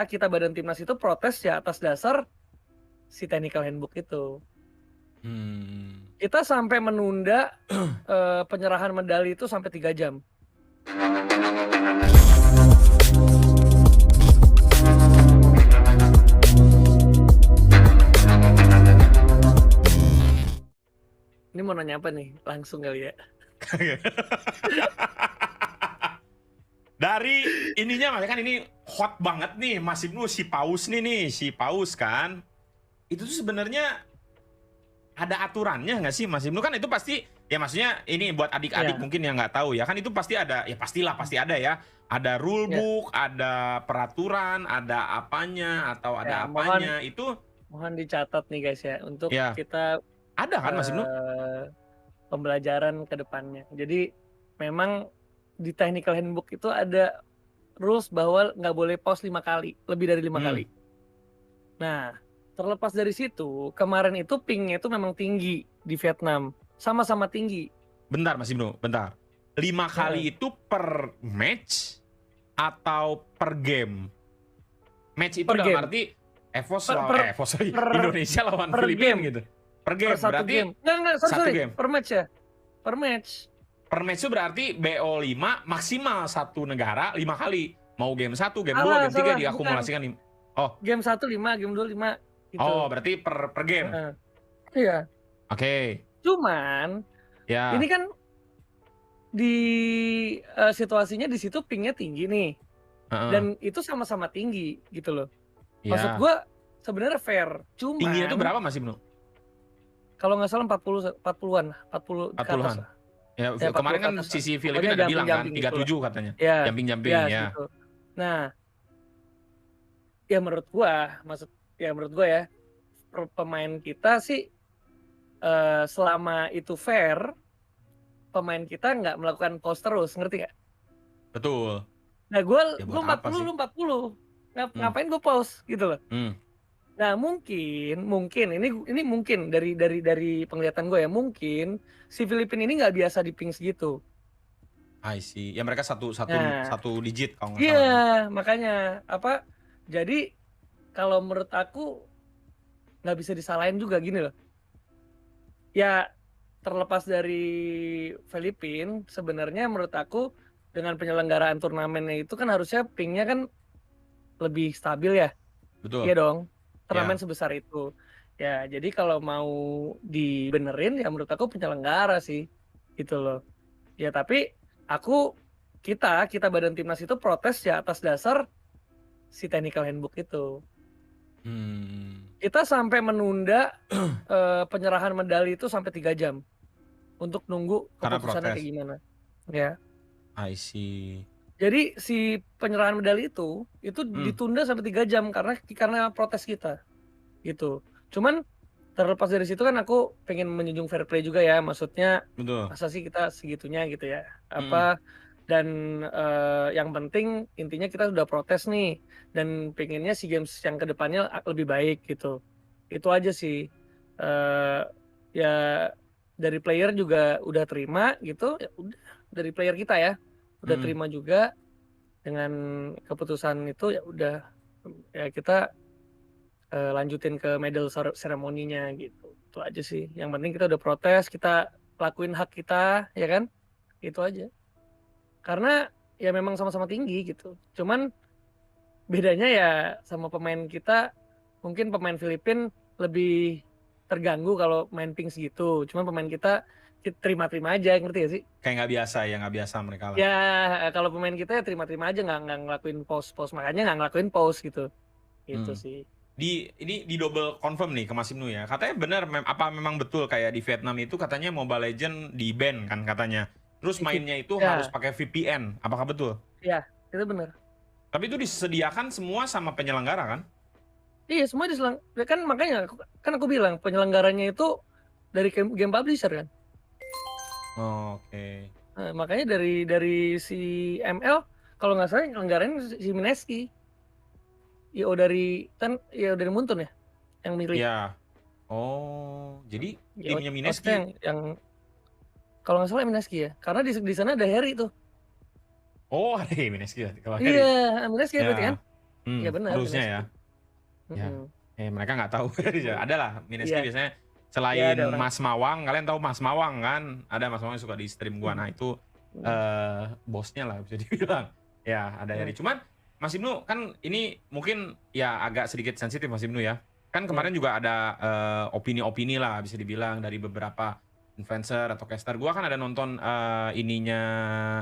kita badan timnas itu protes ya atas dasar si technical handbook itu. Kita sampai menunda penyerahan medali itu sampai 3 jam. Ini mau nanya apa nih? Langsung kali ya. Dari ininya kan ini hot banget nih Mas Ibnu, si Paus kan. Itu tuh sebenarnya ada aturannya nggak sih Mas Ibnu? Kan itu pasti ya, maksudnya ini buat adik-adik mungkin yang nggak tahu ya, kan itu pasti ada, ya pasti ada ya. Ada rule book, ada peraturan, ada apanya atau ada apanya. Itu mohon dicatat nih guys ya, untuk kita ada kan Mas Ibnu? Pembelajaran ke depannya. Jadi memang di technical handbook itu ada rules bahwa nggak boleh pause 5 kali, lebih dari 5 kali. Nah, terlepas dari situ, kemarin itu pingnya itu memang tinggi di Vietnam, sama-sama tinggi. Bentar Mas Ibnu, bentar. 5 kali itu per match atau per game? Match itu dalam arti Indonesia lawan Filipina gitu. Per game berarti game. Enggak, sorry. Game. Per match ya. Per match. Per match itu berarti BO5 maksimal satu negara 5 kali. Mau game 1, game 2, game 3 diakumulasikan. Oh. Game 1 5, game 2 5 gitu. Oh, berarti per game. Iya. Oke. Cuman ini kan di situasinya di situ pingnya tinggi nih. Dan itu sama-sama tinggi gitu loh. Maksud gua sebenarnya fair. Cuman tingginya itu berapa Mas Ibnu? Kalau nggak salah 40-an. Ya, kemarin kan sisi Filipina ada bilang kan 37 katanya. Jumping ya. Gitu. Nah, ya menurut gua ya, pemain kita sih selama itu fair, pemain kita nggak melakukan pause terus, ngerti nggak? Betul. Nah, gua 40, lu 40. Ngapain gua pause gitu loh. Nah, mungkin ini mungkin dari penglihatan gue ya, mungkin si Filipina ini nggak biasa di ping segitu. I see. Ya mereka satu digit kalau nggak salah. Iya, makanya jadi kalau menurut aku nggak bisa disalahin juga gini loh. Ya terlepas dari Filipina, sebenarnya menurut aku dengan penyelenggaraan turnamennya itu kan harusnya pingnya kan lebih stabil ya. Betul. Iya dong. Turnamen sebesar itu. Ya, jadi kalau mau dibenerin ya menurut aku penyelenggara sih. Gitu loh. Ya, tapi kita badan timnas itu protes ya atas dasar si technical handbook itu. Kita sampai menunda penyerahan medali itu sampai 3 jam. Untuk nunggu keputusannya kayak gimana. Ya. I see. Jadi si penyerahan medali itu ditunda sampai 3 jam karena protes kita gitu. Cuman terlepas dari situ kan aku pengen menjunjung fair play juga ya, maksudnya masa sih kita segitunya gitu ya. Dan yang penting intinya kita sudah protes nih dan pengennya SEA Games yang kedepannya lebih baik gitu. Itu aja sih. Ya dari player juga udah terima gitu, ya udah dari player kita ya. Udah terima juga dengan keputusan itu, ya udah ya kita lanjutin ke medal seremoninya gitu. Itu aja sih. Yang penting kita udah protes, kita lakuin hak kita, ya kan? Itu aja. Karena ya memang sama-sama tinggi gitu. Cuman bedanya ya sama pemain kita, mungkin pemain Filipina lebih terganggu kalau main ping segitu. Cuman pemain kita terima-terima aja, ngerti gak sih? Kayak nggak biasa mereka lah. Ya kalau pemain kita ya terima-terima aja, nggak ngelakuin pause, makanya nggak ngelakuin pause gitu. Itu sih. Ini di double confirm nih ke Mas Ibnu ya. Katanya benar, apa memang betul kayak di Vietnam itu katanya Mobile Legends di ban kan katanya. Terus mainnya itu harus pakai VPN. Apakah betul? Iya, itu benar. Tapi itu disediakan semua sama penyelenggara kan? Iya, semua kan, makanya kan aku bilang penyelenggaranya itu dari game publisher kan. Oke. Nah, makanya dari si ML kalau nggak salah nyelenggarain si Mineski. IO dari Muntun ya yang milih. Iya. Oh, jadi timnya Mineski yang kalau nggak salah Mineski ya, karena di sana ada Harry tuh. Oh, ada Mineski. Iya, Mineski berarti kan? Ya benar, harusnya ya. Mineski. Ya, Mm-mm. mereka nggak tahu. Ada lah Mineski Iya, biasanya ya selain ada orang. Mas Mawang, kalian tahu Mas Mawang kan? Ada Mas Mawang yang suka di stream gua. Nah, itu Mm. bosnya lah bisa dibilang. Ya, ada Heri. Mm. Cuman Mas Ibnu kan ini mungkin ya agak sedikit sensitif Mas Ibnu ya. Kan kemarin juga ada opini-opini lah bisa dibilang dari beberapa influencer atau caster. Gua kan ada nonton ininya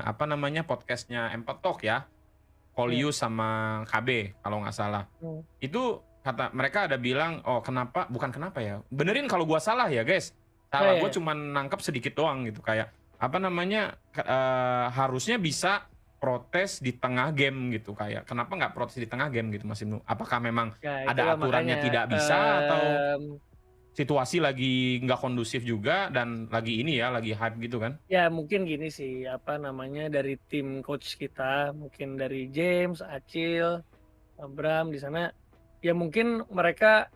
apa namanya podcastnya Empet Talk ya. Mm. Kolius sama KB kalau nggak salah. Mm. Itu kata mereka ada bilang, oh kenapa, bukan kenapa ya, benerin kalau gua salah ya guys, salah Ya, gua ya. cuman nangkep sedikit doang gitu, kayak apa namanya, harusnya bisa protes di tengah game gitu, kayak kenapa nggak protes di tengah game gitu Mas Ibnu, apakah memang Ya ada itulah aturannya makanya. tidak bisa atau situasi lagi nggak kondusif juga dan lagi ini ya, lagi hype gitu kan? Ya mungkin gini sih, apa namanya, dari tim coach kita, mungkin dari James, Acil, Abram di sana, ya mungkin mereka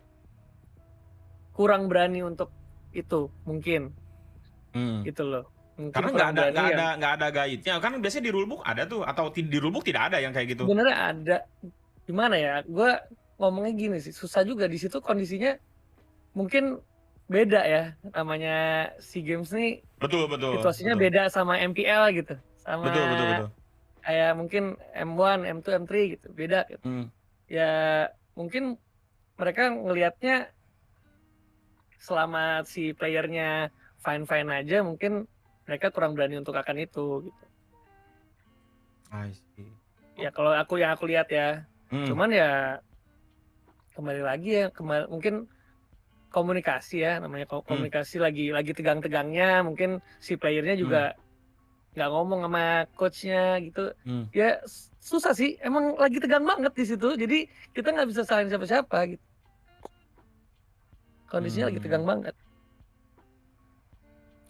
kurang berani untuk itu, mungkin gitu loh. Mungkin Karena kurang berani yang nggak ada guide-nya kan biasanya di rulebook ada tuh atau di rulebook tidak ada yang kayak gitu. sebenarnya ada. Gimana ya? Gue ngomongnya gini sih, susah juga di situ kondisinya mungkin beda ya. Namanya SEA Games nih Betul situasinya beda sama MPL gitu. Sama betul. kayak mungkin M1, M2, M3 gitu, beda gitu. Ya mungkin mereka ngelihatnya selama si playernya fine-fine aja, mungkin mereka kurang berani untuk akan itu gitu. I see. Ya kalau yang aku lihat ya. Cuman ya kembali lagi ya, mungkin komunikasi ya, namanya komunikasi lagi tegang-tegangnya, mungkin si playernya juga nggak ngomong sama coachnya gitu. Ya susah sih, emang lagi tegang banget di situ, jadi kita nggak bisa salahin siapa-siapa gitu. Kondisinya lagi tegang banget.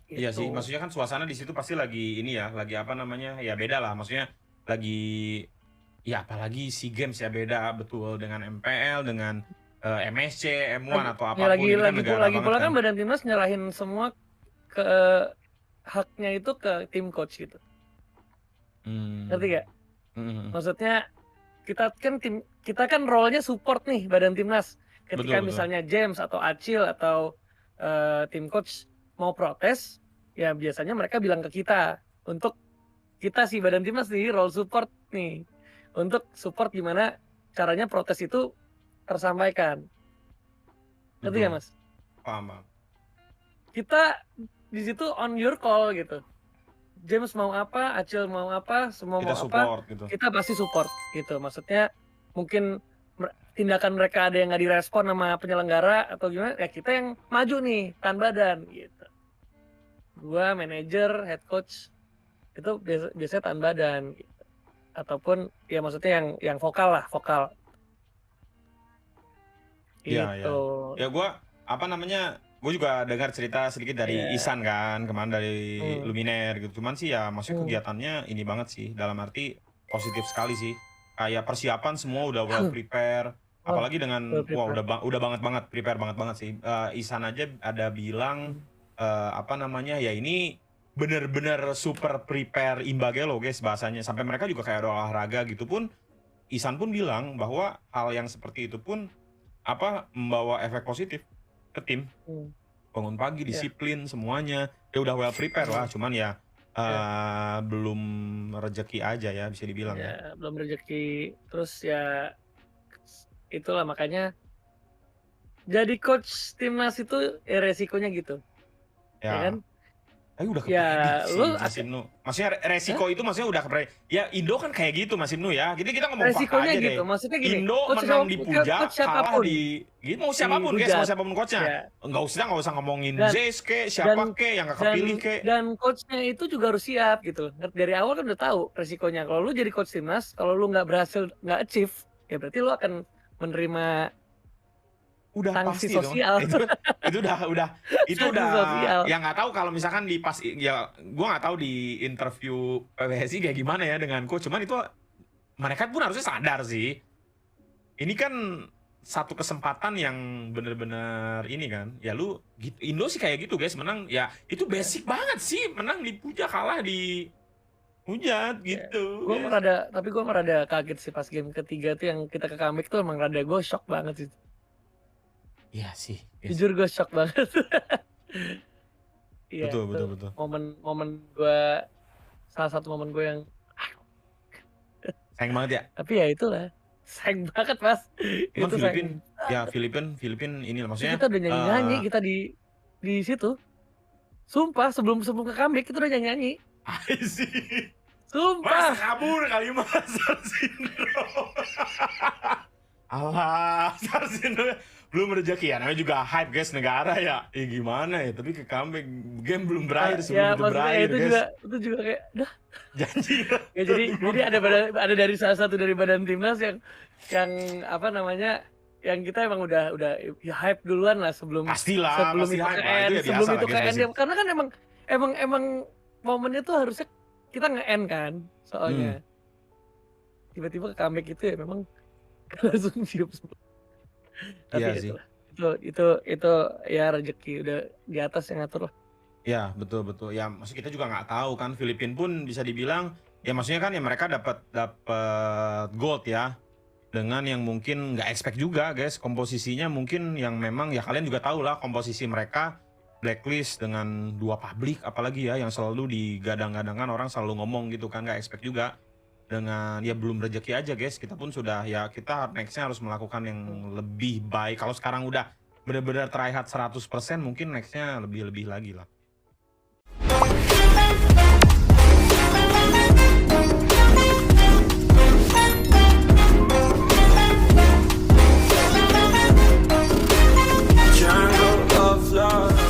Gitu. Iya sih, maksudnya kan suasana di situ pasti lagi ini ya, lagi apa namanya, ya beda lah, maksudnya lagi, ya apalagi SEA Games ya beda betul dengan MPL, dengan MSC, M1 atau ya apapun ini kan negara lagi banget pula kan. kan badan timnas nyerahin semua ke haknya itu ke tim coach gitu. Ngerti gak? Maksudnya kita kan role-nya support nih badan timnas. Ketika Betul. misalnya James atau Acil atau tim coach mau protes, ya biasanya mereka bilang ke kita untuk kita sih badan timnas nih role support nih untuk support gimana caranya protes itu tersampaikan. Ngerti gak Mas? Paham. Kita di situ on your call gitu. James mau apa, Acil mau apa, semua Kita mau support, apa, gitu. kita pasti support gitu. Maksudnya mungkin tindakan mereka ada yang nggak direspon sama penyelenggara atau gimana, ya kita yang maju nih, tahan badan gitu. Gua manajer, head coach itu biasanya tahan badan gitu. Ataupun ya maksudnya yang vokal lah, vokal. Gitu. Ya gue juga dengar cerita sedikit dari Isan kan, kemarin dari Luminer gitu. Cuman sih ya maksudnya kegiatannya ini banget sih, dalam arti positif sekali sih. Kayak persiapan semua udah well prepare, apalagi dengan udah banget prepare banget sih. Isan aja ada bilang apa namanya ya ini bener-bener super prepare Imbagelo guys bahasanya, sampai mereka juga kayak ada olahraga gitu pun. Isan pun bilang bahwa hal yang seperti itu pun membawa efek positif ke tim. Bangun pagi, disiplin semuanya, ya udah well prepare lah, cuman ya belum rezeki aja ya bisa dibilang ya. Belum rezeki, terus ya itulah makanya jadi coach timnas itu resikonya gitu. Ya kan? Udah kepredik Mas Ibnu. Maksudnya resiko itu maksudnya udah kepredik. Ya Indo kan kayak gitu Mas Ibnu ya. Jadi kita ngomong fakta aja gitu. deh. Maksudnya gini, Indo menang di Puja, kalah di gitu, mau siapapun guys, mau siapapun coachnya. Nggak usah ngomongin Jace ke, siapa ke yang nggak kepilih ke. Dan coachnya itu juga harus siap gitu. Dari awal kan udah tahu resikonya. Kalau lu jadi coach timnas, kalau lu nggak berhasil, nggak achieve, ya berarti lu akan menerima sanksi sosial. Itu udah yang nggak tahu kalau misalkan di pas ya gue nggak tahu di interview PBSI kayak gimana ya dengan coach, cuman itu mereka pun harusnya sadar sih ini kan satu kesempatan yang bener-bener ini kan ya, lu gitu. Indo sih kayak gitu guys, menang ya itu basic banget sih, menang di Puja, kalah di hujat Ya. gitu, Gue guys. tapi gue rada kaget sih pas game ketiga tuh yang kita ke comeback tuh emang rada gue shock banget sih. Iya sih, guys. Jujur gue shock banget. Iya, Betul, itu betul, betul. momen gue, salah satu momen gue yang, Sayang banget ya. tapi ya itulah, sayang banget mas, Cuman itu sayang. Filipin ini lah, Itu maksudnya kita udah nyanyi-nyanyi kita di situ, sumpah sebelum sebelum ke comeback kita udah nyanyi-nyanyi, I see. Mas sumpah. kabur kali mas Star Syndrome. Alah, Star Syndrome belum rezeki ya, namanya juga hype guys, negara ya. Gimana ya, tapi ke comeback game belum berakhir Ya sebelum itu maksudnya berakhir guys. itu juga kayak, dah. Janji. Ya jadi ada dari salah satu dari badan timnas yang apa namanya, yang kita emang udah ya hype duluan lah sebelum Pastilah, pasti itu hype ke lah. Itu end, ya biasa sebelum lah itu ke guys, end, basic. karena kan emang momennya tuh harusnya kita nge-end kan soalnya. Tiba-tiba ke comeback itu ya memang langsung siap semua. Tapi Iya ya sih. itulah. Itu ya rezeki udah di atas yang ngatur lah. Ya, betul betul. Ya, maksud kita juga nggak tahu kan, Filipina pun bisa dibilang ya maksudnya kan ya mereka dapat gold ya dengan yang mungkin nggak expect juga guys, komposisinya mungkin yang memang ya kalian juga tahu lah komposisi mereka blacklist dengan dua publik apalagi ya yang selalu digadang-gadangkan orang selalu ngomong gitu kan, nggak expect juga dengan ya belum rezeki aja guys, kita pun sudah ya kita nextnya harus melakukan yang lebih baik. Kalau sekarang udah benar-benar try hard 100% mungkin nextnya lebih-lebih lagi lah.